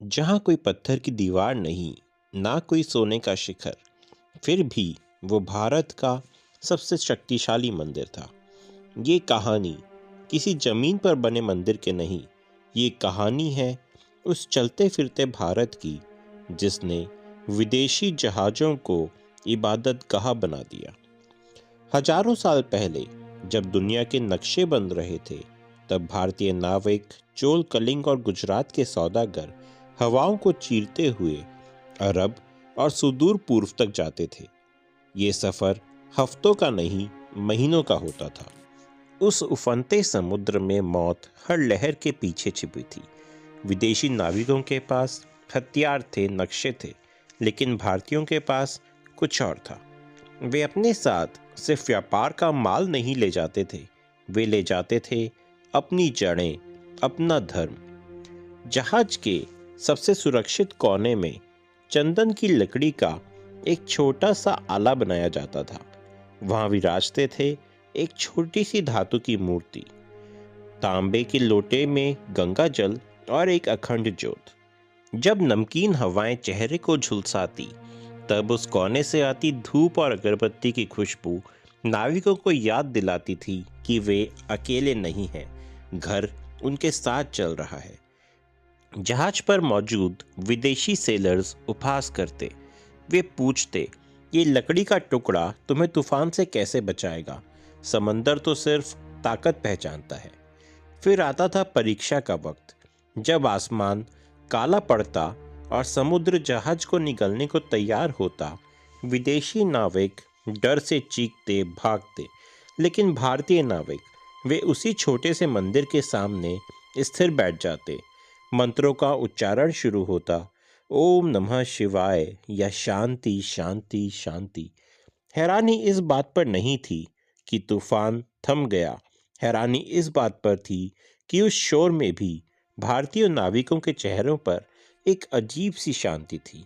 जहाँ कोई पत्थर की दीवार नहीं, ना कोई सोने का शिखर, फिर भी वो भारत का सबसे शक्तिशाली मंदिर था। ये कहानी किसी जमीन पर बने मंदिर के नहीं, ये कहानी है उस चलते फिरते भारत की जिसने विदेशी जहाज़ों को इबादत गाह बना दिया। हजारों साल पहले जब दुनिया के नक्शे बन रहे थे, तब भारतीय नाविक चोल, कलिंग और गुजरात के सौदागर हवाओं को चीरते हुए अरब और सुदूर पूर्व तक जाते थे। ये सफर हफ्तों का नहीं, महीनों का होता था। उस उफनते समुद्र में मौत हर लहर के पीछे छिपी थी। विदेशी नाविकों के पास हथियार थे, नक्शे थे, लेकिन भारतीयों के पास कुछ और था। वे अपने साथ सिर्फ व्यापार का माल नहीं ले जाते थे, वे ले जाते थे अपनी जड़ें, अपना धर्म। जहाज के सबसे सुरक्षित कोने में चंदन की लकड़ी का एक छोटा सा आला बनाया जाता था। वहां विराजते थे एक छोटी सी धातु की मूर्ति, तांबे के लोटे में गंगा जल और एक अखंड ज्योत। जब नमकीन हवाएं चेहरे को झुलसाती, तब उस कोने से आती धूप और अगरबत्ती की खुशबू नाविकों को याद दिलाती थी कि वे अकेले नहीं हैं, घर उनके साथ चल रहा है। जहाज पर मौजूद विदेशी सेलर्स उपहास करते। वे पूछते, ये लकड़ी का टुकड़ा तुम्हें तूफान से कैसे बचाएगा? समंदर तो सिर्फ ताकत पहचानता है। फिर आता था परीक्षा का वक्त, जब आसमान काला पड़ता और समुद्र जहाज को निगलने को तैयार होता। विदेशी नाविक डर से चीखते, भागते, लेकिन भारतीय नाविक वे उसी छोटे से मंदिर के सामने स्थिर बैठ जाते। मंत्रों का उच्चारण शुरू होता, ओम नमः शिवाय या शांति शांति शांति। हैरानी इस बात पर नहीं थी कि तूफान थम गया, हैरानी इस बात पर थी कि उस शोर में भी भारतीय नाविकों के चेहरों पर एक अजीब सी शांति थी।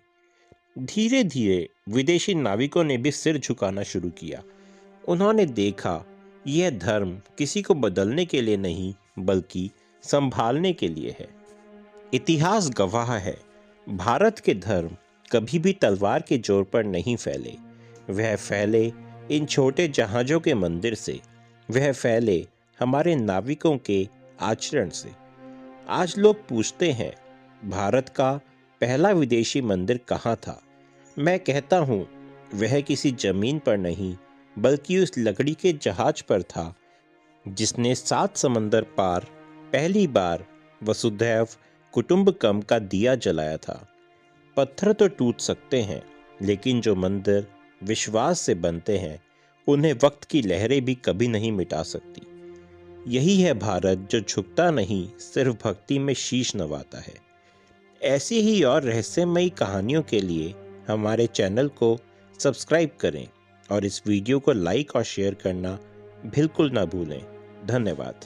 धीरे धीरे विदेशी नाविकों ने भी सिर झुकाना शुरू किया। उन्होंने देखा, यह धर्म किसी को बदलने के लिए नहीं, बल्कि संभालने के लिए है। इतिहास गवाह है, भारत के धर्म कभी भी तलवार के जोर पर नहीं फैले। वह फैले इन छोटे जहाज़ों के मंदिर से, वह फैले हमारे नाविकों के आचरण से। आज लोग पूछते हैं, भारत का पहला विदेशी मंदिर कहाँ था? मैं कहता हूँ, वह किसी जमीन पर नहीं, बल्कि उस लकड़ी के जहाज पर था, जिसने 7 समंदर पार पहली बार वसुधैव कुटुंबकम का दिया जलाया था। पत्थर तो टूट सकते हैं, लेकिन जो मंदिर विश्वास से बनते हैं, उन्हें वक्त की लहरें भी कभी नहीं मिटा सकती। यही है भारत, जो झुकता नहीं, सिर्फ भक्ति में शीश नवाता है। ऐसी ही और रहस्यमयी कहानियों के लिए हमारे चैनल को सब्सक्राइब करें और इस वीडियो को लाइक और शेयर करना बिल्कुल ना भूलें। धन्यवाद।